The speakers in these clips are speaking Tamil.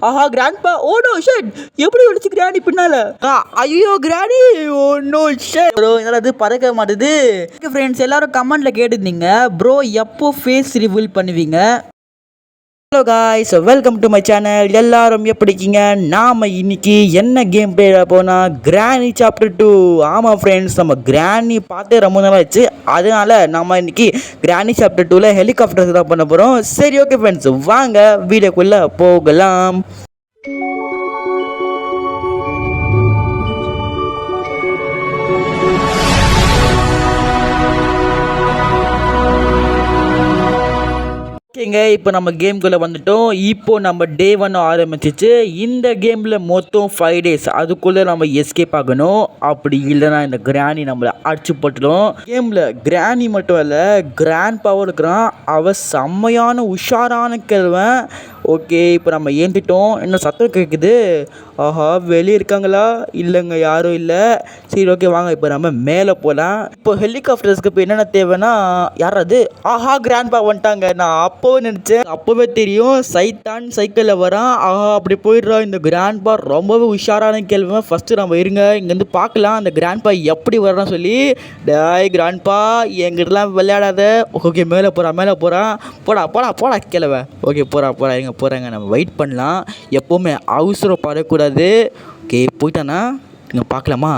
ஆஹா கிராண்ட்பா, ஓ நோ ஷிட், எப்படி ஒளிச்சு கிராணி பின்னால? ஐயோ கிராணி, ஓ நோ ஷிட் ப்ரோ, என்னடா இது பறக்க மாட்டுது. ஃப்ரெண்ட்ஸ் எல்லாரும் கமெண்ட்ல கேட்டுருந்தீங்க ப்ரோ எப்போ ஃபேஸ் ரிவீல் பண்ணுவீங்க. Hello guys, welcome to my channel. எல்லாரும் எப்படி இருக்கீங்க? நாம் இன்னைக்கு என்ன கேம் பிளே போனால் கிராணி சாப்டர் 2. ஆமாம் ஃப்ரெண்ட்ஸ், நம்ம கிராணி பார்த்து ரொம்ப நாள் ஆச்சு. அதனால நம்ம இன்னைக்கு கிராணி சாப்டர் 2ல ஹெலிகாப்டர்ஸ் தான் பண்ண போகிறோம். சரி ஓகே ஃப்ரெண்ட்ஸ், வாங்க வீடியோக்குள்ளே போகலாம். ஓகேங்க, இப்போ நம்ம கேம்குள்ளே வந்துட்டோம். இப்போ நம்ம டே 1 ஆரம்பிச்சிச்சு. இந்த கேமில் மொத்தம் 5 days. அதுக்குள்ளே நம்ம எஸ்கேப் ஆகணும். அப்படி இல்லைனா இந்த கிராணி நம்மளை அடிச்சு போட்டுடும். கேமில் கிராணி மட்டும் இல்லை, கிராண்ட் பவர் இருக்கிறான். அவன் செம்மையான உஷாரான கேள்வன். ஓகே, இப்போ நம்ம ஏந்திட்டோம். என்ன சத்தம் கேட்குது? ஆஹா, வெளியே இருக்காங்களா? இல்லைங்க, யாரும் இல்லை. சரி ஓகே, வாங்க இப்போ நம்ம மேலே போகலாம். இப்போ ஹெலிகாப்டர்ஸ்க்கு இப்போ என்னென்ன தேவைன்னா, யாராவது ஆஹா கிராண்ட்பா வந்துட்டாங்க. நான் அப்போவே நினச்சேன், அப்போவே தெரியும் சைத்தான் சைக்கிளில் வரான். ஆஹா, அப்படி போயிடுறோம். இந்த கிராண்ட்பா ரொம்பவே உஷாரான கேள்வி. ஃபஸ்ட்டு நம்ம இருங்க, இங்கேருந்து பார்க்கலாம் அந்த கிராண்ட்பா எப்படி வர்றான்னு சொல்லி. டாய் கிராண்ட்பா, எங்கிட்டலாம் விளையாடாத. ஓகே, மேலே போகிறான். போடா போடா போடா கேளவ. ஓகே, போகிறா எங்கே போகிறாங்க. நம்ம வெயிட் பண்ணலாம். எப்போவுமே அவசரப்படக்கூடாது. ஓகே, போயிட்டானா? நீங்கள் பார்க்கலாமா?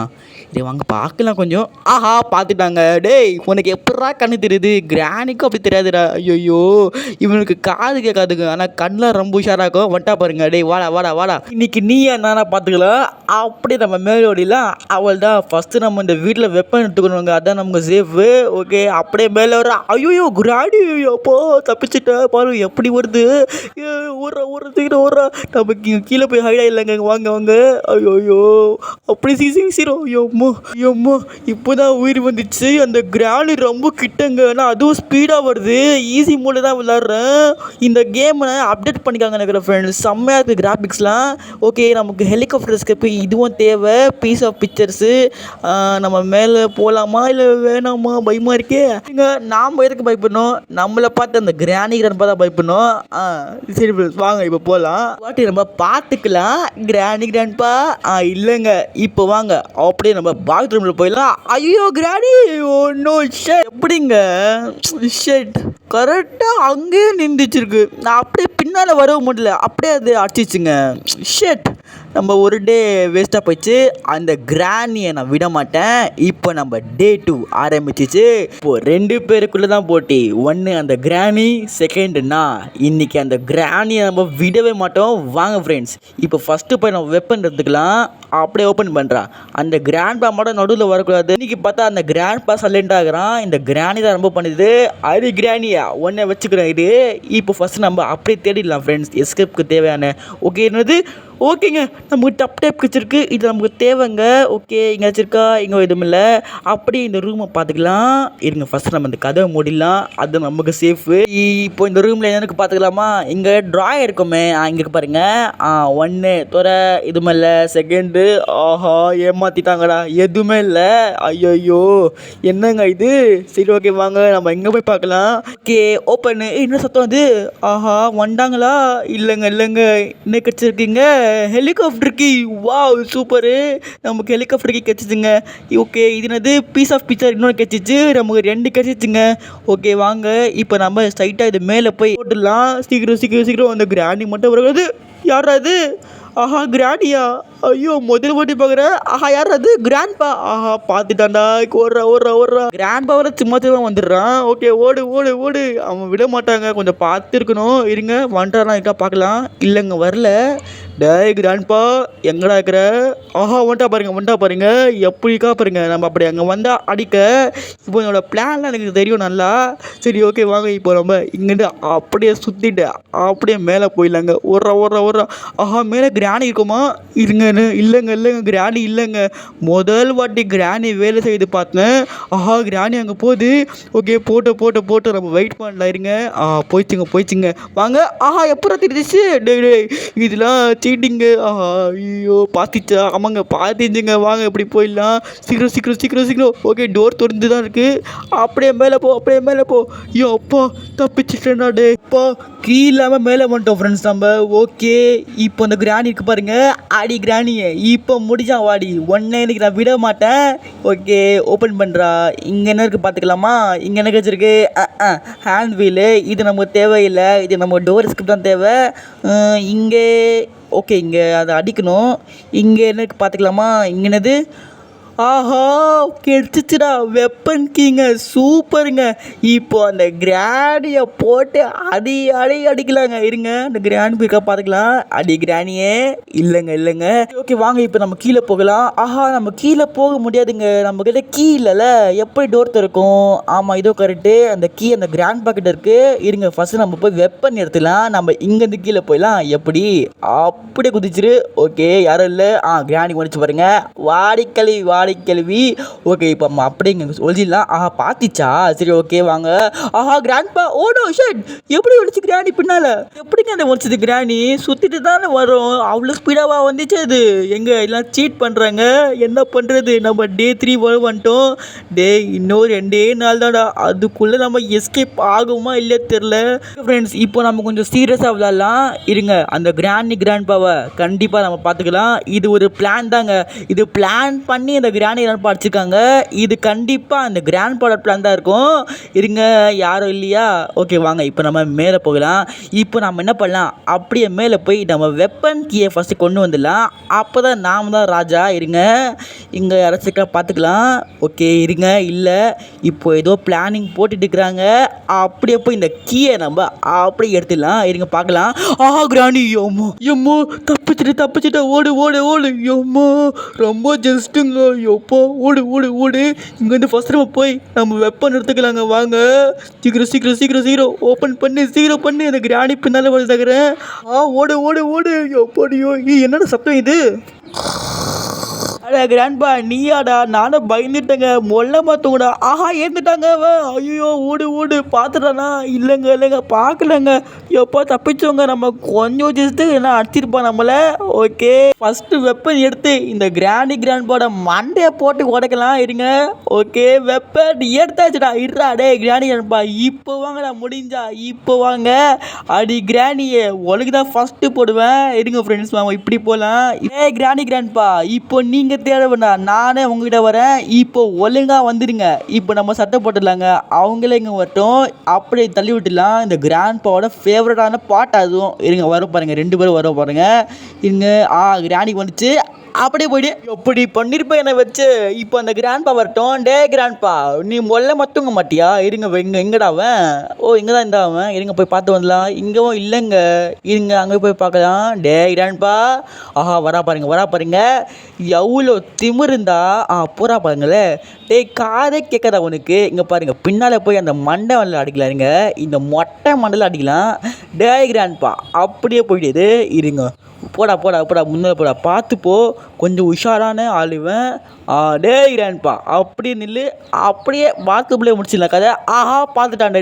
இதை வாங்க பார்க்கலாம் கொஞ்சம். ஆஹா, பார்த்துட்டாங்க. டேய், உனக்கு எப்படா கண்ணு தெரியுது? கிராணிக்கும் அப்படி தெரியாதுடா. ஐயோ, இவனுக்கு காது கேட்காதுங்க, ஆனால் கண்ணில் ரொம்ப உஷாராக்கும். வட்டா பாருங்க. டேய் வாடா. இன்னைக்கு நீ என்னன்னா பார்த்துக்கலாம். அப்படி நம்ம மேலோடிலாம் அவள் தான். ஃபஸ்ட்டு நம்ம இந்த வீட்டில் வெப்பன் எடுத்துக்கணுங்க, அதான் நமக்கு சேஃபு. ஓகே, அப்படியே மேலே வர. ஐயோ கிராணி, அப்போ தப்பிச்சுட்ட பாரு எப்படி வருது. ஓடுறா. நம்ம கீழே போய் ஹைடா இல்லைங்க. வாங்க. ஐயோ, அப்படி சீரோ. ஐயோம்மா, இப்போதான் உயிர் வந்துச்சு. அந்த கிராணி ரொம்ப கிட்டங்க, ஆனால் அதுவும் ஸ்பீடாக வருது. ஈஸி மோடில் தான் விளாட்றேன். இந்த கேமை அப்டேட் பண்ணிக்காங்க நினைக்கிறேன் ஃப்ரெண்ட்ஸ். செம்மையாக இருக்குது கிராஃபிக்ஸ்லாம். ஓகே, நமக்கு ஹெலிகாப்டர்ஸ்க்கு போய் இதுவும் தேவை. Piece of pictures. நம்ம மேலே போகலாமா இல்லை வேணாமா? பயமாக இருக்கே. இங்கே நாம் எதுக்கு பயப்படணும்? நம்மளை பார்த்து அந்த கிராணி தான் பயப்படணும். சரி ஃப்ரெண்ட்ஸ், வாங்க இப்போ போகலாம். வாட்டி நம்ம பார்த்துக்கலாம். கிராண்ட்பா இல்லைங்க, இப்போ வாங்க அப்படியே நம்ம பாத்ரூமில் போயிடலாம். ஐயோ கிராணி, ஒன்னோ ஷட், எப்படிங்க ஷட் கரெக்டாக அங்கேயே நின்றுச்சிருக்கு. நான் அப்படியே பின்னால் வரவும் முடியல, அப்படியே அது அடிச்சிச்சுங்க. ஷட், நம்ம ஒரு டே வேஸ்ட்டாக போயிடுச்சு. அந்த கிராணியை நான் விட மாட்டேன். இப்போ நம்ம டே 2 ஆரம்பிச்சிச்சு. இப்போது 2 பேருக்குள்ளே தான் போட்டி. ஒன்று அந்த கிராணி, செகண்டு நான். இன்றைக்கி அந்த கிராணியை நம்ம விடவே மாட்டோம். வாங்க ஃப்ரெண்ட்ஸ், இப்போ ஃபஸ்ட்டு போய் நம்ம வெப்பன் எடுத்துக்கலாம். அப்படியே ஓப்பன் பண்ணுறான். அந்த கிராண்ட்பா மட்டும் நடுவில் வரக்கூடாது. இன்றைக்கி பார்த்தா அந்த கிராண்ட்பா சைலண்ட் ஆகிறான். இந்த கிராணி தான் ரொம்ப பண்ணுது. அது கிராணியா ஒன்றை வச்சுக்கிறேன். இது இப்போ ஃபஸ்ட்டு நம்ம அப்படியே தேடிடலாம் ஃப்ரெண்ட்ஸ், எஸ்கேப்புக்கு தேவையான. ஓகே, என்னது? ஓகேங்க, நமக்கு டேப் கிடச்சிருக்கு. இது நமக்கு தேவைங்க. ஓகே, இங்கே வச்சுருக்கா? இங்கே எதுவும் இல்லை. அப்படியே இந்த ரூமை பார்த்துக்கலாம். இருங்க, ஃபஸ்ட்டு நம்ம இந்த கதவை மூடிடலாம், அது நமக்கு சேஃபு. இப்போ இந்த ரூமில் எனக்கு பார்த்துக்கலாமா? இங்கே ட்ராயர் இருக்குமே, இங்கே பாருங்க. 1 துற எதுவுமே இல்லை. செகண்டு, ஆஹா ஏமாற்றிட்டாங்கடா, எதுவுமே இல்லை. ஐயோ, என்னங்க இது? சரி ஓகே, வாங்க நம்ம எங்கே போய் பார்க்கலாம். Okay, open. என்ன சத்தம் அது? ஆஹா, வந்தாங்களா? இல்லைங்க, என்ன கிடச்சிருக்கீங்க? Helicopter key. வாவ், சூப்பரு, நமக்கு ஹெலிகாப்டர் கீ கிடச்சிச்சுங்க. ஓகே, இது என்னது? பீஸ் ஆஃப் பிக்சர் இன்னொன்று கிடச்சிச்சு. நமக்கு 2 கிடச்சிச்சுங்க. ஓகே, வாங்க இப்போ நம்ம ஸ்ட்ரைட்டாக இது மேலே போய் போட்டுடலாம். சீக்கிரம் அந்த கிராணி மட்டும் வருது. யாரா அது? ஆஹா, கிராண்டியா? ஐயோ, முதல் வாட்டி பார்க்குறேன். ஆஹா, யார் அது? கிராண்ட்பா. ஆஹா, பார்த்துட்டான்டா. ஓடுறா. கிராண்ட்பா வர சும்மா வந்துடுறான். ஓகே, ஓடு. அவன் விட மாட்டாங்க, கொஞ்சம் பார்த்துருக்கணும். இருங்க, வந்துட்டானா இருக்கா பார்க்கலாம். இல்லைங்க, வரல. டேய் கிராண்ட்பா, எங்கடா இருக்கிற? ஆஹா, வந்துட்டா பாருங்க. எப்படிக்கா பாருங்க. நம்ம அப்படி அங்கே வந்தால் அடிக்க. இப்போ என்னோடய பிளான்லாம் எனக்கு தெரியும் நல்லா. சரி ஓகே, வாங்க இப்போ நம்ம இங்கேருந்து அப்படியே சுற்றிட்டு அப்படியே மேலே போயிடலாங்க. ஓடுறா. ஆஹா, மேலே கிராணி இருக்குமா? இல்லைங்க, கிராணி இல்லைங்க. முதல் வாட்டி கிராணி வேலை செய்து பார்த்தேன். ஆஹா, கிராணி அங்கே போகுது. ஓகே, போட்டு நம்ம வெயிட் பண்ணலாம். இருங்க. போயிடுச்சுங்க. வாங்க. ஆஹா, எப்போ தெரிஞ்சிச்சு? டேய் இதெல்லாம் சீட்டிங்க. ஐயோ பார்த்துச்சா? ஆமாங்க பார்த்துச்சுங்க. வாங்க இப்படி போயிடலாம். சீக்கிரம் சீக்கிரம் சீக்கிரம் சீக்கிரம். ஓகே டோர் திறந்து தான் இருக்குது. அப்படியே மேலே போ, அப்படியே மேலே போ. ஐயோ அப்பா தப்பிச்சிட்டேன்டா டே. அப்பா கீ இல்லாமல் மேலே வந்துட்டோம் ஃப்ரெண்ட்ஸ் நம்ம. ஓகே இப்போ அந்த கிராணி இருக்கு பாருங்க. அடி கிராணியே இப்போ முடிஞ்சா வாடி, ஒன்னே இன்னைக்கு நான் விட மாட்டேன். ஓகே ஓப்பன் பண்ணுறா. இங்கே என்ன இருக்குது பார்த்துக்கலாமா? இங்கே என்ன வச்சுருக்கு? Hand wheel. இது நமக்கு தேவையில்லை, இது நம்ம டோர் ஸ்கிரிப்ட் தான் தேவை. இங்கே ஓகே இங்கே அதை அடிக்கணும். இங்கே என்ன இருக்குது பார்த்துக்கலாமா? இங்கே என்னது? ஆஹா கெடுத்துச்சுடா வெப்பன் கீங்க. சூப்பருங்க. இப்போ அந்த கிராணியை போட்டு அடிக்கலாங்க. இருங்க அந்த கிராணி போயிருக்கா பார்த்துக்கலாம். அடி கிராணியே. இல்லைங்க. ஓகே வாங்க இப்போ நம்ம கீழே போகலாம். ஆஹா நம்ம கீழே போக முடியாதுங்க, நம்மக்கிட்ட கீ இல்லைல்ல. எப்படி டோர் திறக்கும்? ஆமாம் இதோ கரெக்டு. அந்த கீ அந்த கிராண்ட் பாக்கெட் இருக்குது. இருங்க ஃபஸ்ட்டு நம்ம போய் வெப்பன் எடுத்துலாம். நம்ம இங்கேருந்து கீழே போயிடலாம். எப்படி? அப்படியே குதிச்சிரு. ஓகே யாரும் இல்லை. கிராணி வந்துச்சு பாருங்க. வாடிக்கல்வி. ஓகே இப்போ நம்ம அப்படியே இங்கே சொல்லிடலாம். பார்த்திச்சா? சரி ஓகே வாங்க. கிராண்ட்பா. ஓடோ ஷட். எப்படி ஒழிச்சு கிராணி பின்னால்? எப்படிங்க அந்த ஒழிச்சது கிராணி? சுற்றிட்டு தானே வரும். அவ்வளோ ஸ்பீடாக வந்துச்சு அது. எங்கே எல்லாம் சீட் பண்ணுறாங்க. என்ன பண்ணுறது? நம்ம டே 3 வந்துட்டோம். டே இன்னும் 2 நாள் தான்டா. அதுக்குள்ளே நம்ம எஸ்கேப் ஆகுமா இல்லையே தெரில. ஃப்ரெண்ட்ஸ் இப்போ நம்ம கொஞ்சம் சீரியஸாக விளாட்லாம். இருங்க அந்த கிராண்ட்பாவை கண்டிப்பாக நம்ம பார்த்துக்கலாம். இது ஒரு பிளான் தாங்க. இது பிளான் பண்ணி இந்த கிராணி ரன் படிச்சிருக்காங்க. இது கண்டிப்பாக அந்த கிராண்ட் ப்ராடக்ட் பிளான் தான் இருக்கும். இருங்க யாரும் இல்லையா? ஓகே வாங்க இப்போ நம்ம மேலே போகலாம். இப்போ நம்ம என்ன பண்ணலாம்? அப்படியே மேலே போய் நம்ம வெப்பன் கீயை ஃபஸ்ட்டு கொண்டு வந்துடலாம். அப்போ தான் நாம் தான் ராஜா. இருங்க இங்கே யாராச்சும் பார்த்துக்கலாம். ஓகே இருங்க. இல்லை இப்போ ஏதோ பிளானிங் போட்டுட்டு இருக்கிறாங்க. அப்படியே போய் இந்த கீயை நம்ம அப்படியே எடுத்துடலாம். இருங்க பார்க்கலாம். கிராணி எம்மோ தப்பிச்சிட்டு ஓடு எம்மோ ரொம்ப ஜஸ்ட்டுங்க. எப்போ ஓடு. இங்கேருந்து ஃபஸ்ட் நம்ம போய் நம்ம வெப்பன் எடுத்துக்கலாங்க. வாங்க சீக்கிரம் ஓப்பன் பண்ணி சீக்கிரம் பண்ணி அந்த கிராணி பின்னால் வந்துக்கிறேன். ஓடு எப்படியோ. என்னடா சத்தம் இது? அடா கிராண்ட்பா நீயாடா? நானும் பயந்துட்டேங்க. மொல்ல மாத்தோங்கடா. ஏந்துட்டாங்க. ஐயோ ஓடு பார்த்துட்டானா? இல்லைங்க பார்க்கலங்க. எப்போ தப்பிச்சோங்க. நம்ம கொஞ்சம் ஜஸ்ட்டு என்ன அடிச்சிருப்பா நம்மளை. ஓகே ஃபஸ்ட்டு வெப்பன் எடுத்து இந்த கிராண்ட்பாட மண்டையை போட்டு உடைக்கலாம். இருங்க ஓகே வெப்பன் எடுத்தாச்சுடா. டே கிராண்ட்பா இப்போ வாங்கடா. முடிஞ்சா இப்போ வாங்க. அடி கிராணியே ஒழுங்கு தான் ஃபஸ்ட்டு போடுவேன். இருங்க ஃப்ரெண்ட்ஸ் வாங்க இப்படி போகலாம். கிராண்ட்பா இப்போ நீங்கள் தேட வேண்டாம், நானே உங்ககிட்ட வரேன். இப்போ ஒழுங்காக வந்துடுங்க. இப்போ நம்ம சட்டை போட்டுடலாங்க. அவங்களே இங்கே வரட்டும். அப்படியே தள்ளி விட்டுடலாம். இந்த கிராண்ட்பாவோட ஃபேவரட்டான பாட்டு அதுவும். இருங்க வரும் பாருங்கள். 2 பேரும் வரும் பாருங்கள். இருங்க கிராணிக்கு வந்துச்சு. அப்படியே போயிடு. எப்படி பண்ணியிருப்பேன் என்னை வச்சு. இப்போ அந்த கிராண்ட்பா வரட்டும். டே கிராண்ட்பா நீ மொல்ல மத்துங்க மாட்டியா? இருங்க எங்கடா அவன்? இங்கே தான் இருந்தா அவன். இருங்க போய் பார்த்து வந்துடலாம். இங்கவும் இல்லைங்க. இருங்க அங்கே போய் பார்க்கலாம். டே கிராண்ட்பா வரா பாருங்க. எவ்வளோ திமிரு இருந்தா பூரா பாருங்களேன். டே காதே கேட்காதா உனக்கு? இங்கே பாருங்க பின்னால் போய் அந்த மண்டை மண்டல அடிக்கலாம். இருங்க இந்த மொட்டை மண்டல அடிக்கலாம். டே கிராண்ட்பா அப்படியே போயிடுது. இருங்க போடா முன்னாடி போடா. பார்த்துப்போ கொஞ்சம் உஷாரான ஆளுவேன். டே கிராண்ட்பா அப்படியே நில்லு. அப்படியே பாத்ரூம்லேயே முடிச்சிடலாம் கதை. பார்த்துட்டான்டா.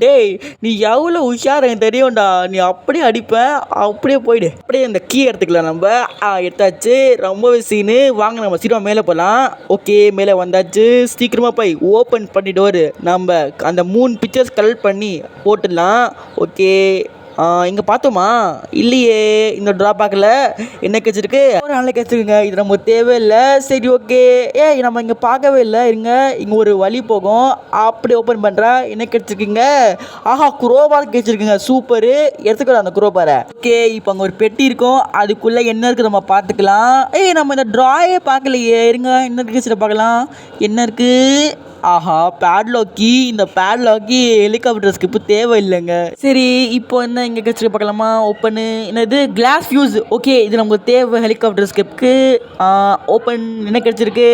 டேய் நீ எவ்வளோ உஷார் எனக்கு தெரியும்டா. நீ அப்படியே அடிப்பேன். அப்படியே போயிடு. அப்படியே இந்த கீ எடுத்துக்கலாம் நம்ம. எடுத்தாச்சு. ரொம்பவே சீனு. வாங்க நம்ம சீக்கிரமாக மேலே போகலாம். ஓகே மேலே வந்தாச்சு. சீக்கிரமாக போய் ஓப்பன் பண்ணிட்டு நம்ம அந்த 3 பிக்சர்ஸ் கலெக்ட் பண்ணி போட்டுடலாம். ஓகே இங்கே பார்த்தோமா? இல்லையே இந்த ட்ராபேக்கில் என்ன கழிச்சிருக்கு? ஒரு நாளைக்கு கழிச்சிருக்குங்க. இது நம்ம தேவையில்லை. சரி ஓகே. நம்ம இங்கே பார்க்கவே இல்லை. இருங்க இங்கே ஒரு வழி போகும். அப்படி ஓப்பன் பண்ணுறா. என்ன கழிச்சிருக்கீங்க? குரோபார் கழிச்சிருக்குங்க. சூப்பரு. எடுத்துக்கலாம் அந்த குரோபாரை. ஓகே இப்போ அங்கே ஒரு பெட்டி இருக்கும். அதுக்குள்ளே என்ன இருக்குது நம்ம பார்த்துக்கலாம். நம்ம இந்த ட்ராயே பார்க்கலையே. இருங்க என்ன கழிச்சிட்டு பார்க்கலாம். என்ன இருக்குது? பேட்லாக்கி. இந்த பேட்லாக்கி ஹெலிகாப்டர் ஸ்கிப்பு தேவையில்லைங்க. சரி இப்போ என்ன இங்கே கழிச்சு பார்க்கலாமா? ஓப்பனு. என்னது கிளாஸ் ஃபியூஸ். ஓகே இது நமக்கு தேவை ஹெலிகாப்டர் ஸ்கிப்க்கு. ஓப்பன். என்ன கிடச்சிருக்கு?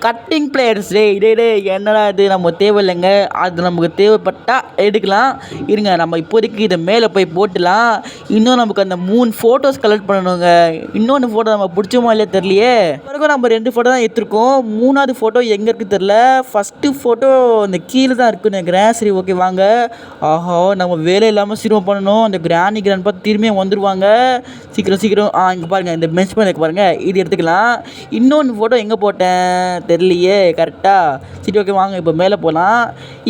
Cutting players. டே என்னடா இது நம்ம தேவையில்லைங்க. அது நமக்கு தேவைப்பட்டால் எடுக்கலாம். இருங்க நம்ம இப்போதைக்கு இதை மேலே போய் போட்டுலாம். இன்னும் நமக்கு அந்த 3 ஃபோட்டோஸ் கலெக்ட் பண்ணணுங்க. இன்னொன்று ஃபோட்டோ நம்ம பிடிச்சோமா இல்லையா தெரியலையே. வரைக்கும் நம்ம 2 ஃபோட்டோ தான் எடுத்துருக்கோம். 3ஆவது ஃபோட்டோ எங்கே இருக்குது தெரில. ஃபஸ்ட்டு ஃபோட்டோ அந்த கீழே தான் இருக்குன்னு நினைக்கிறேன். சரி ஓகே வாங்க. ஆஹா நம்ம வேலை இல்லாமல் சிரமம் பண்ணணும். அந்த கிராணி பார்த்து திரும்பியும் வந்துடுவாங்க. சீக்கிரம் சீக்கிரம் இங்கே பாருங்கள், இந்த பெஞ்ச் மேலே பாருங்கள், இது எடுத்துக்கலாம். இன்னொன்று ஃபோட்டோ எங்கே போட்டேன் தெரியலையே கரெக்டாக. சரி ஓகே வாங்க இப்போ மேலே போகலாம்.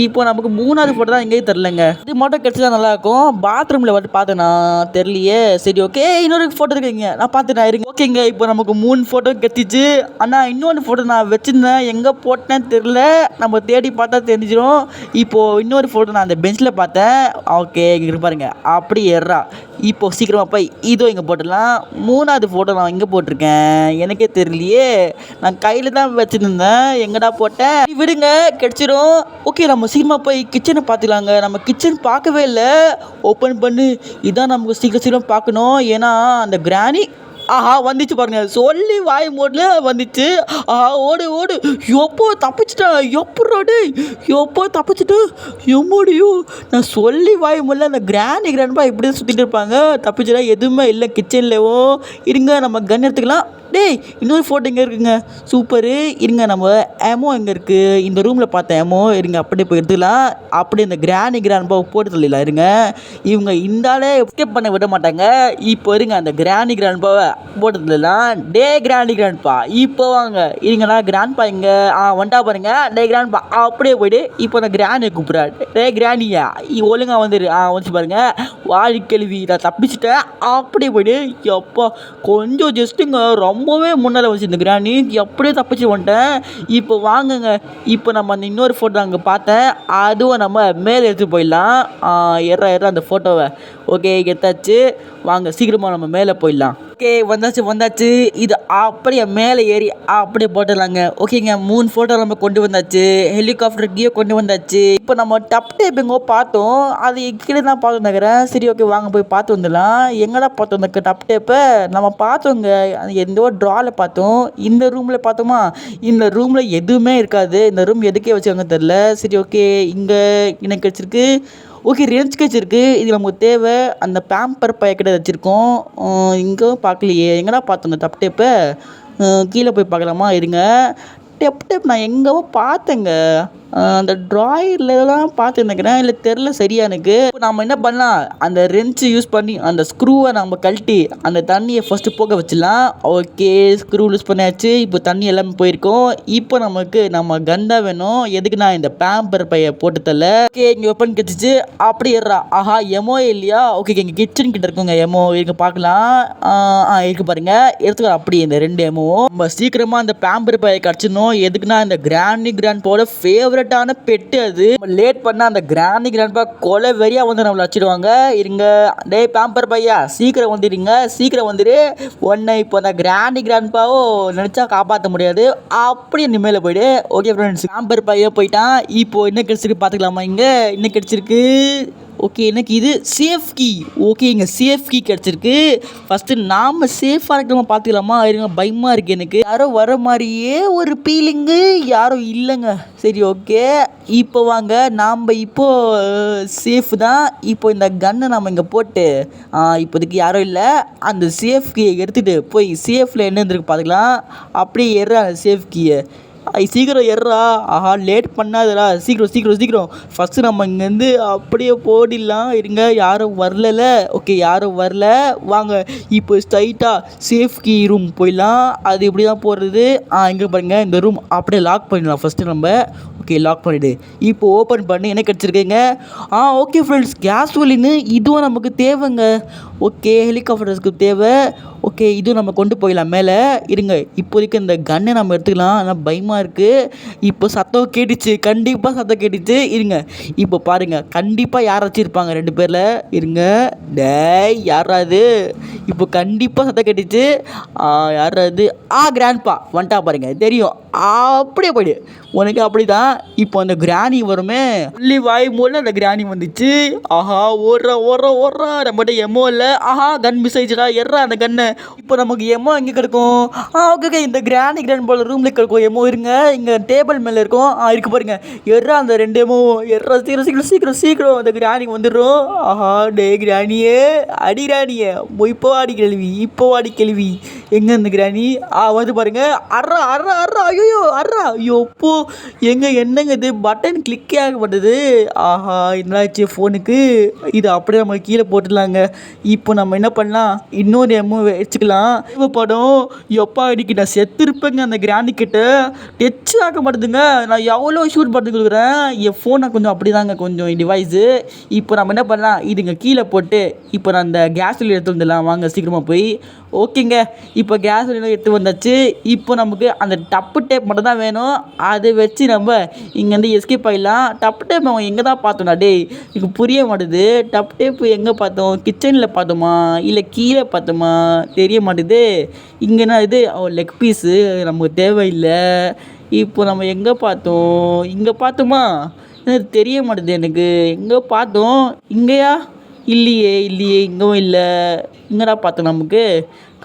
இப்போ நமக்கு 3வது ஃபோட்டோ தான் எங்கேயும் தெரிலங்க. இது மட்டும் கிடச்சா நல்லாயிருக்கும். பாத்ரூமில் வந்து பார்த்தேண்ணா தெரியலையே. சரி ஓகே இன்னொரு ஃபோட்டோ இருக்குங்க, நான் பார்த்துட்டேன் இருங்க. ஓகேங்க இப்போ நமக்கு 3 ஃபோட்டோ கிடச்சிச்சு. ஆனால் இன்னொன்று ஃபோட்டோ நான் வச்சுருந்தேன், எங்கே போட்டேன்னு தெரில. நம்ம தேடி பார்த்தா தெரிஞ்சிடும். இப்போது இன்னொரு ஃபோட்டோ நான் அந்த பெஞ்சில் பார்த்தேன். ஓகே இங்கே பாருங்க, அப்படி ஏறா. இப்போ சீக்கிரமாக போய் இதோ இங்கே போட்டுடலாம். 3வது ஃபோட்டோ நான் எங்கே போட்டிருக்கேன் எனக்கே தெரியலையே. நான் கையில் தான் வச்சுருந்தேன், எங்கடா போட்டேன். விடுங்க கிடச்சிரும். ஓகே நம்ம சீக்கிரமாக போய் கிச்சனை பார்த்துக்கலாங்க. நம்ம கிச்சன் பார்க்கவே இல்லை. ஓப்பன் பண்ணு, இதான் நமக்கு சீக்கிரம் சீக்கிரம் பார்க்கணும். ஏன்னா அந்த கிராணி ஆஹா வந்துச்சு பாருங்க, சொல்லி வாய் மோட்ல வந்துச்சு. ஆஹா ஓடு ஓடு, எப்போ தப்பிச்சிட்டேன், எப்போடு எப்போ தப்பிச்சிட்டேன், எம்மோடியோ. நான் சொல்லி வாய் மோட்ல அந்த கிராண்ட்பா இப்படி தான் சுற்றிட்டு இருப்பாங்க. தப்பிச்சிட்டா எதுவுமே இல்லை கிச்சன்லேவோ. இருங்க நம்ம கன் எடுத்துக்கலாம். டேய் இன்னொரு ஃபோட்டோ இங்கே இருக்குங்க, சூப்பரு. இருங்க நம்ம ஏமோ எங்கே இருக்குது, இந்த ரூமில் பார்த்த ஏமோ. இருங்க அப்படியே போய் எடுத்துக்கலாம். அப்படியே இந்த கிராண்ட்பாவை போட்டு தள்ளிடலாம். இருங்க இவங்க இந்தாலே எஸ்கேப் பண்ண விட மாட்டாங்க. இப்போ இருங்க அந்த கிராண்ட்பாவை போட்டு தள்ளிடலாம். டே கிராண்ட்பா இப்போ வாங்க. இருங்கண்ணா கிராண்ட்பா இங்கே வந்துட்டா பாருங்க. டே கிராண்ட்பா அப்படியே போய்ட்டு இப்போ அந்த கிராண்டியை கூப்பிட்றா. டே கிராண்டியா ஒழுங்கா வந்துரு. வந்துச்சு பாருங்க, வாழி கேள்வி நான் தப்பிச்சிட்டேன். அப்படியே போய்ட்டு எப்போ கொஞ்சம் ஜஸ்ட்டுங்க ரொம்பவே முன்னால் வச்சு இந்த கிராணி எப்படியே தப்பிச்சு வந்துட்டேன். இப்போ வாங்குங்க, இப்போ நம்ம அந்த இன்னொரு ஃபோட்டோ அங்கே பார்த்தேன், அதுவும் நம்ம மேலே எடுத்து போயிடலாம். ஏற அந்த ஃபோட்டோவை. ஓகே எடுத்தாச்சு, வாங்க சீக்கிரமாக நம்ம மேலே போயிடலாம். ஓகே வந்தாச்சு. இது அப்படியே மேலே ஏறி அப்படியே போட்டுடலாங்க. ஓகேங்க 3 ஃபோட்டோ நம்ம கொண்டு வந்தாச்சு. ஹெலிகாப்டர் கீழே கொண்டு வந்தாச்சு. இப்போ நம்ம டப் டேப் எங்கோ பார்த்தோம், அது கீழே தான் பார்த்தோம் நினைக்கிறேன். சரி ஓகே வாங்க போய் பார்த்து வந்துடலாம். எங்கடா பார்த்தோம் இந்த டப் டேப்பை? நம்ம பார்த்தோங்க, எந்த ஒரு ட்ராவில் பார்த்தோம். இந்த ரூமில் பார்த்தோமா, இந்த ரூமில் எதுவுமே இருக்காது. இந்த ரூம் எதுக்கே வச்சுருங்க தெரில. சரி ஓகே இங்கே எனக்கு வச்சுருக்கு. ஓகே ரெஞ்ச் கேட்ச் இருக்குது, இது நமக்கு தேவை. அந்த பேம்பர் பாக்கெட்டை வச்சுருக்கோம். இங்கேயும் பார்க்கலையே, எங்கடா பார்த்தோங்க டப் டேப்பை? கீழே போய் பார்க்கலாமா? இருங்க டெப் நான் எங்கேவோ பார்த்தேங்க, அந்த ட்ராயரில் தான் பார்த்து நினைக்கிறேன், இல்லை தெரில சரியா எனக்கு. இப்போ நம்ம என்ன பண்ணலாம், அந்த ரென்ச்சு யூஸ் பண்ணி அந்த ஸ்க்ரூவை நம்ம கழட்டி அந்த தண்ணியை ஃபஸ்ட்டு போக வச்சிடலாம். ஓகே ஸ்க்ரூ யூஸ் பண்ணியாச்சு. இப்போ தண்ணி எல்லாமே போயிருக்கோம். இப்போ நம்ம கண்டா வேணும். எதுக்கு நான் இந்த பேம்பர் பையை போட்டு தரல. ஓகே இங்கே வெப்பன் கிடச்சிச்சு. அப்படி ஏறா. ஆஹா எமோ இல்லையா? ஓகே இங்கே கிச்சன் கிட்ட இருக்குங்க எமோ, இங்கே பார்க்கலாம். இருக்கு பாருங்க, எடுத்துக்கலாம். அப்படி இந்த 2 எமோ நம்ம சீக்கிரமாக அந்த பேம்பர் பையை கிடச்சிடணும். எதுக்குன்னா இந்த கிராண்ட்பாவோட ஃபேவரட்டான பெட்டு அது. லேட் பண்ணால் அந்த கிராண்ட்பா கொலை வெறியாக வந்து நம்மளை வச்சிடுவாங்க. இருங்க டே பேம்பர் பையா சீக்கிரம் வந்துடுங்க, சீக்கிரம் வந்துடு. ஒன்றை இப்போ அந்த கிராண்ட்பாவோ நினச்சா காப்பாற்ற முடியாது. அப்படி இந்த மேலே போயிடு. ஓகே ஃப்ரெண்ட்ஸ் பேம்பர் பையா போயிட்டான். இப்போ என்ன கிடச்சிருக்கு பார்த்துக்கலாமா? இங்கே என்ன கிடச்சிருக்கு? ஓகே எனக்கு இது சேஃப் கீ. ஓகே இங்கே சேஃப் கீ கிடச்சிருக்கு. ஃபஸ்ட்டு நாம் சேஃபாக இருக்கிறோமா பார்த்துக்கலாமா? இருங்க பயமாக இருக்குது எனக்கு. யாரோ வர மாதிரியே ஒரு ஃபீலிங்கு, யாரும் இல்லைங்க. சரி ஓகே இப்போ வாங்க, நாம் இப்போது சேஃப் தான். இப்போ இந்த கன்னை நம்ம இங்கே போட்டு இப்போதைக்கு யாரும் இல்லை, அந்த சேஃப் கீயை எடுத்துகிட்டு போய் சேஃபில் என்ன இருந்திருக்கு பார்த்துக்கலாம். அப்படியே ஏற அந்த சேஃப் கீயை சீக்கிரம் ஏறா. ஆஹா லேட் பண்ணாதடா, சீக்கிரம். ஃபஸ்ட்டு நம்ம இங்கேருந்து அப்படியே போடிடலாம். இருங்க யாரும் வரல. ஓகே யாரும் வரல, வாங்க இப்போ ஸ்ட்ரைட்டாக சேஃப் கீ ரூம் போயிடலாம். அது இப்படி தான் போடுறது. இங்கே பாருங்கள், இந்த ரூம் அப்படியே லாக் பண்ணிடலாம் ஃபஸ்ட்டு நம்ம. ஓகே லாக் பண்ணிவிடு. இப்போ ஓப்பன் பண்ணி என்ன கிடச்சிருக்கேங்க? ஓகே ஃப்ரெண்ட்ஸ் கேஸ்வலின்னு இதுவும் நமக்கு தேவைங்க. ஓகே ஹெலிகாப்டர்ஸ்க்கு தேவை. ஓகே இதுவும் நம்ம கொண்டு போயிடலாம் மேலே. இருங்க இப்போதைக்கு இந்த கன்னை நம்ம எடுத்துக்கலாம். ஆனால் பயமாக இருக்குது. இப்போ சத்தம் கேட்டுச்சு, கண்டிப்பாக சத்தம் கேட்டுச்சு. இருங்க இப்போ பாருங்கள், கண்டிப்பாக யாராச்சும் இருப்பாங்க 2 பேரில். இருங்க டேய் யாராது? இப்போ கண்டிப்பாக சத்தம் கேட்டுச்சு. யாராது? கிராண்ட்பா வந்துட்டா பாருங்க, தெரியும். அப்படியே போய்டு உனக்கு அப்படி தான். இப்போ அந்த கிராணி வருமே, உள்ளி வாய் மூலம் அந்த கிராணி வந்துச்சு. ஆஹா ஓடுறா நம்மகிட்ட எமோ இல்லை. கன் மிஸ் ஆயிடுச்சுடா, எறா அந்த கன்னை. இப்போ நமக்கு எமோ எங்கே கிடைக்கும்? ஓகே இந்த கிராண்ட் போல ரூமில் கிடைக்கும் எமோ. இருங்க இங்கே டேபிள் மேலே இருக்கும். இருக்கு பாருங்க, எறா அந்த 2 எமோ. எறா சீக்கிரம் அந்த கிராணி வந்துடும். டே கிராணியே அடி கிராணியே, இப்போ ஆடி கேள்வி. எங்கே இருந்து கிராணி வந்து பாருங்க. அர்றா அர்றா அர்றா ஐயோ அர்றா ஐயோப்போ என்னங்க இது பட்டன் கிளிக்கே ஆக மாட்டேது. ஆஹா என்னாச்சு ஃபோனுக்கு. இது அப்படியே நம்ம கீழே போட்டுடலாங்க. இப்போ நம்ம என்ன பண்ணலாம், இன்னொரு எம்மோ வச்சுக்கலாம். படம் எப்பா இன்னைக்கு நான் செத்துருப்பேங்க. அந்த கிராணி கிட்ட டச் ஆக மாட்டேதுங்க. நான் எவ்வளோ ஷூட் பண்ணி கொடுக்குறேன். என் ஃபோனை கொஞ்சம் அப்படிதாங்க கொஞ்சம் டிவைஸு. இப்போ நம்ம என்ன பண்ணலாம், இதுங்க கீழே போட்டு இப்போ நான் அந்த கேஸ் சிலிண்டர் எடுத்து வந்துடலாம் வாங்க சீக்கிரமாக போய். ஓகேங்க, இப்போ கேஸ் சிலிண்டர் எடுத்து வந்தாச்சு. இப்போ நமக்கு அந்த டப்பு டேப் மட்டும் தான் வேணும். அதை வச்சு நம்ம இங்கேருந்து எஸ்கேப் ஆகிடலாம். டப்பு டேப் நம்ம எங்கே தான் பார்த்தோம்னா டேய் எனக்கு புரிய மாட்டுது. டப்பு டேப் எங்கே பார்த்தோம், கிச்சனில் பார்த்தோமா இல்லை கீழே பார்த்தோமா தெரிய மாட்டுது. இங்கேனா இது லெக் பீஸு நமக்கு தேவையில்லை. இப்போ நம்ம எங்கே பார்த்தோம், இங்கே பார்த்தோமா எனக்கு தெரிய மாட்டுது. எனக்கு எங்கே பார்த்தோம், இங்கேயா இல்லையே இங்கவும் இல்லை. எங்கடா பார்த்தோம், நமக்கு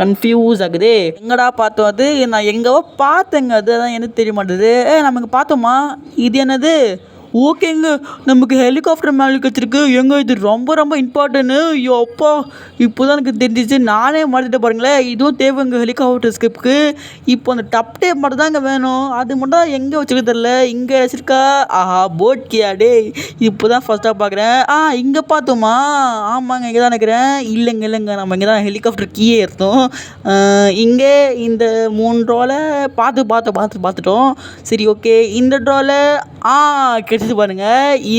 கன்ஃபியூஸ் ஆகுது. எங்கடா பார்த்தோம், அது நான் எங்கேவோ பார்த்தேங்க. அதுதான் எனக்கு தெரிய மாட்டேது. நமக்கு பார்த்தோமா, இது என்னது, ஓகேங்க நமக்கு ஹெலிகாப்டர் மேலே வச்சிருக்கு. எங்க இது ரொம்ப ரொம்ப இம்பார்ட்டன்ட்டு. ஐயோ அப்பா இப்போ தான் எனக்கு தெரிஞ்சிச்சு. நானே மறந்துட்டு பாருங்களேன். இதுவும் தேவைங்க ஹெலிகாப்டர் ஸ்கிப்புக்கு. இப்போ அந்த டப் டேப் மட்டும் தாங்க வேணும். அது மட்டும் எங்கே வச்சுக்க தெரில. இங்கே வச்சிருக்கா. ஆஹா போட் கியா டே, இப்போ தான் ஃபஸ்ட்டாக பார்க்குறேன். இங்கே பார்த்தோமா, ஆமாங்க இங்கே தான் நினைக்கிறேன். இல்லைங்க நம்ம இங்கே தான் ஹெலிகாப்டர் கீயே எடுத்தோம். இங்கே இந்த 3 ட்ராவில் பார்த்துட்டோம். சரி ஓகே, இந்த ட்ராவில் கிடச்சிது பாருங்க.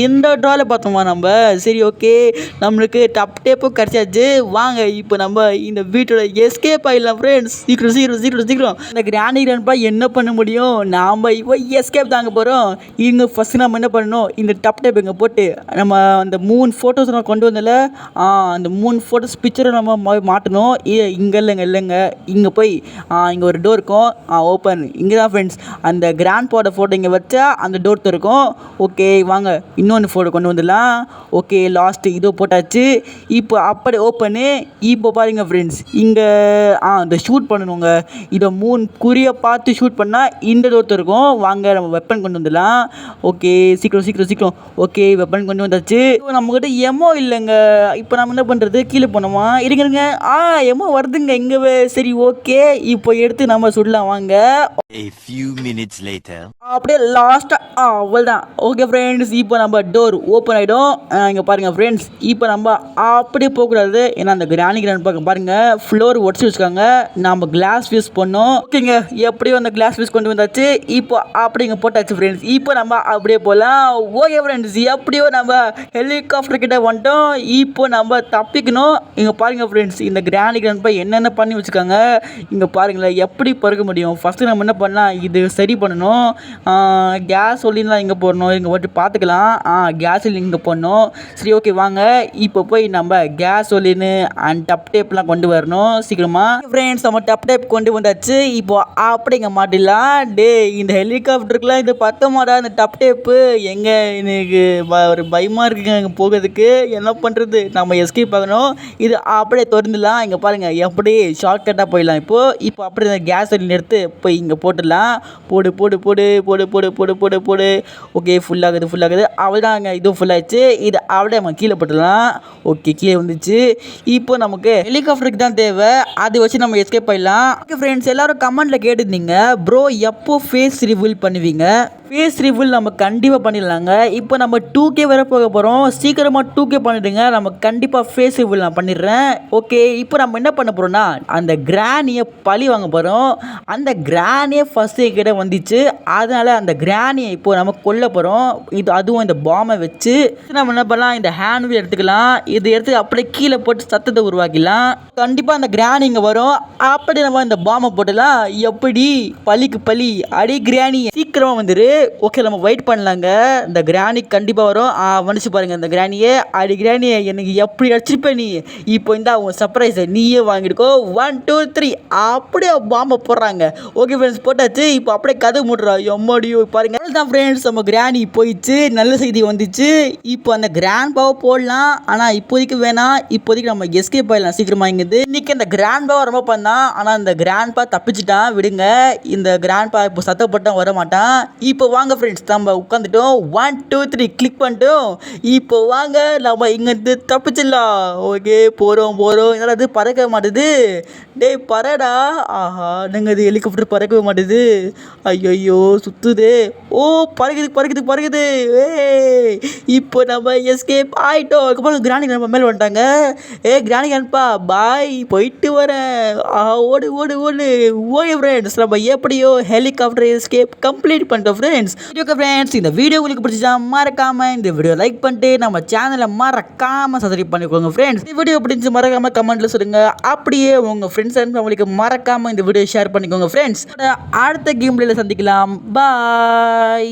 இந்த ட்ராவில் பார்த்தோமா நம்ம. சரி ஓகே, நம்மளுக்கு டப் டேப்பும் கிடச்சாச்சு. வாங்க இப்போ நம்ம இந்த வீட்டோட எஸ்கேப் ஆகிடலாம் ஃப்ரெண்ட்ஸ். சீக்கிரம் இந்த கிராண்டி கிராண்ட்பா என்ன பண்ண முடியும், நாம் இப்போ எஸ்கேப் தாங்க போகிறோம். இங்கே ஃபஸ்ட்டு நம்ம என்ன பண்ணணும், இந்த டப் டேப் இங்கே போட்டு நம்ம அந்த 3 ஃபோட்டோஸ் நம்ம கொண்டு வந்தல, அந்த 3 ஃபோட்டோஸ் பிக்சரை நம்ம மாட்டணும். இங்கே இல்லைங்க இங்கே போய் இங்கே ஒரு டோர் இருக்கும். ஓப்பன். இங்கே தான் ஃப்ரெண்ட்ஸ் அந்த கிராண்ட்பாவோட ஃபோட்டோ இங்கே வச்சா அந்த டோர் திறக்கும். ஓகே வாங்க இன்னொன்று ஃபோட்டோ கொண்டு வந்துடலாம். ஓகே லாஸ்ட்டு இதோ போட்டாச்சு. இப்போ அப்படி ஓப்பனு. இப்போ பாருங்கள் ஃப்ரெண்ட்ஸ், இங்கே இந்த ஷூட் பண்ணணுங்க. இதை 3 குறியை பார்த்து ஷூட் பண்ணால் இந்த தூரத்து இருக்கும். வாங்க நம்ம வெப்பன் கொண்டு வந்துடலாம். ஓகே சீக்கிரம். ஓகே வெப்பன் கொண்டு வந்தாச்சு. நம்மக்கிட்ட எமோ இல்லைங்க. இப்போ நம்ம என்ன பண்ணுறது, கீழே போனோமா, இருங்க எமோ வருதுங்க இங்கே. சரி ஓகே, இப்போ எடுத்து நம்ம சுடலாம் வாங்க. A few minutes later. அப்படியே லாஸ்ட்டாக அவ்வளோதான். ஓகே ஃப்ரெண்ட்ஸ், இப்போ நம்ம டோர் ஓப்பன் ஆகிடும். இங்கே பாருங்கள் ஃப்ரெண்ட்ஸ், இப்போ நம்ம அப்படியே போகக்கூடாது. ஏன்னா அந்த கிராண்ட் பார்க்க பாருங்கள் ஃப்ளோர் உடச்சி வச்சுக்காங்க. நம்ம கிளாஸ் பீஸ் பண்ணோம். ஓகேங்க, எப்படியோ அந்த கிளாஸ் பீஸ் கொண்டு வந்தாச்சு. இப்போ அப்படி இங்கே போட்டாச்சு ஃப்ரெண்ட்ஸ். இப்போ நம்ம அப்படியே போகலாம். ஓகே ஃப்ரெண்ட்ஸ், எப்படியோ நம்ம ஹெலிகாப்டர் கிட்ட வந்துட்டோம். இப்போ நம்ம தப்பிக்கணும். இங்கே பாருங்கள் ஃப்ரெண்ட்ஸ், இந்த கிராண்ட் என்னென்ன பண்ணி வச்சுருக்காங்க இங்கே பாருங்களேன். எப்படி பறக்க முடியும். ஃபஸ்ட்டு நம்ம என்ன பண்ணலாம், இது சரி பண்ணணும். கேஸ் ஒலின்லாம் இங்கே போடணும். இங்கே போட்டு பார்த்துக்கலாம். கேஸ் ஒலி இங்கே போடணும். சரி ஓகே வாங்க இப்போ போய் நம்ம கேஸ் ஒலின்னு அண்ட் டப் டேப்லாம் கொண்டு வரணும் சீக்கிரமாக. ஃப்ரெண்ட்ஸ் நம்ம டப் டேப் கொண்டு வந்தாச்சு. இப்போ அப்படி இங்கே மாட்டிடலாம். இந்த ஹெலிகாப்டருக்குலாம் இது பத்த மாட்டா இந்த டப் டேப்பு. எங்கே எனக்கு ஒரு பயமாக இருக்குங்க இங்கே போகிறதுக்கு. என்ன பண்ணுறது, நம்ம எஸ்கேப் ஆகணும். இது அப்படியே திறந்துடலாம். இங்கே பாருங்கள் எப்படி ஷார்ட்கட்டாக போயிடலாம். இப்போ அப்படி இந்த கேஸ் ஒலி எடுத்து போய் இங்கே போட்டுடலாம். போடு. ஓகே ஃபுல்லாகுது. அவ்வளோதாங்க, இதுவும் ஃபுல்லாகிடுச்சு. இது அப்படியே நம்ம கீழே போட்டுடலாம். ஓகே கீழே வந்துச்சு. இப்போ நமக்கு ஹெலிகாப்டருக்கு தான் தேவை. அதை வச்சு நம்ம எஸ்கேப் ஆகிடலாம். ஓகே ஃப்ரெண்ட்ஸ், எல்லோரும் கமெண்ட்டில் கேட்டுருந்தீங்க ப்ரோ எப்போ ஃபேஸ் ரிவீல் பண்ணுவீங்க. ஃபேஸ் ரிவீல் நம்ம கண்டிப்பாக பண்ணிடலாங்க. இப்போ நம்ம 2K வர போக போகிறோம். சீக்கிரமாக 2K பண்ணிவிடுங்க. நம்ம கண்டிப்பாக ஃபேஸ் ரிவீல் நான் பண்ணிடுறேன். ஓகே இப்போ நம்ம என்ன பண்ண போகிறோம்னா, அந்த கிராணியை பழி வாங்க போகிறோம். அந்த கிராணியை ஃபஸ்ட்டு கிட்ட வந்துச்சு. அதனால் அந்த கிராணியை இப்போ நம்ம கொல்ல போகிறோம். அதுவும் இந்த பாமை வச்சு நம்ம என்ன பண்ணலாம், இந்த ஹேண்ட் வீல் எடுத்துக்கலாம். இது எடுத்து அப்படியே கீழே போட்டு சத்தத்தை உருவாக்கிடலாம். கண்டிப்பாக அந்த கிராணி இங்கே வரும். அப்படி நம்ம இந்த பாமை போட்டுலாம். எப்படி பழிக்கு பழி அடி கிராணி சீக்கிரமாக வந்துரு. ஓகே நம்ம வெயிட் பண்ணலாங்க. இந்த கிராணி கண்டிப்பாக வரும். வந்துச்சு பாருங்கள் இந்த கிராணியே. அடி கிராணியை எனக்கு எப்படி அடிச்சிருப்பேன் நீ. இப்போ இந்த உன் சர்ப்ரைஸை நீயே வாங்கிடுக்கோ. 1 2 3 அப்படியே பாம்பை போடுறாங்க. ஓகே ஃப்ரெண்ட்ஸ் போட்டாச்சு. இப்போ அப்படியே கதை மூடுறா எம்மாடியோ பாருங்கள் தான் ஃப்ரெண்ட்ஸ். நம்ம கிராணி போயிடுச்சு. நல்ல செய்தி வந்துச்சு. இப்போ அந்த கிராண்ட் பாவை போடலாம். ஆனால் இப்போதைக்கு வேணாம். இப்போதைக்கு நம்ம எஸ்கேப் ஆகிடலாம் சீக்கிரமாக. இங்கே இன்னைக்கு அந்த கிராண்ட் பாவை ரொம்ப பண்ணான். ஆனால் இந்த கிராண்ட் பா தப்பிச்சிட்டான். விடுங்க, இந்த கிராண்ட் பா இப்போ சத்தப்பட்டான் வர மாட்டான். பண்ணிட்டான். இப்போ வாங்க ஃப்ரெண்ட்ஸ், நம்ம உட்காந்துட்டோம். 1 2 3 கிளிக் பண்ணிட்டோம். இப்போ வாங்க நம்ம இங்கேருந்து தப்பிச்சிடலாம். ஓகே, போகிறோம். என்னடா இது பறக்க மாட்டுது? டேய் பறடா. ஆஹா, நீங்கள் இது ஹெலிகாப்டர் பறக்கவே மாட்டுது. ஐயோ சுற்றுது. ஓ, பறக்குது. ஏய், இப்போ நம்ம எஸ்கேப் ஆகிட்டோம். அதுக்கப்புறம் கிராணி நம்ம மேலே வந்துட்டாங்க. கிராணி அனுப்பா பாய், போயிட்டு வரேன். ஆஹா, ஓடு ஃப்ரெண்ட்ஸ், நம்ம எப்படியோ ஹெலிகாப்டர் எஸ்கேப் கம்ப்ளீட் பண்ணிட்டோம் ஃப்ரெண்ட்ஸ். ஓகே ஃப்ரெண்ட்ஸ், இந்த வீடியோ உங்களுக்கு பிடிச்சா மறக்காமல் இந்த வீடியோ லைக் பண்ணிட்டு நம்ம சேனலை மறக்காமல் சப்ஸ்கிரைப் பண்ணிக்கோங்க ஃப்ரெண்ட்ஸ். இந்த வீடியோ பிடிச்சி மறக்காமல் கமெண்ட்டில் சொல்லுங்கள். அப்படியே உங்கள் ஃப்ரெண்ட்ஸ் அண்ட் ஃபேமிலிக்கு மறக்காமல் இந்த வீடியோ ஷேர் பண்ணிக்கோங்க ஃப்ரெண்ட்ஸ். அடுத்த கேம் பிளேல சந்திக்கலாம். பாய்.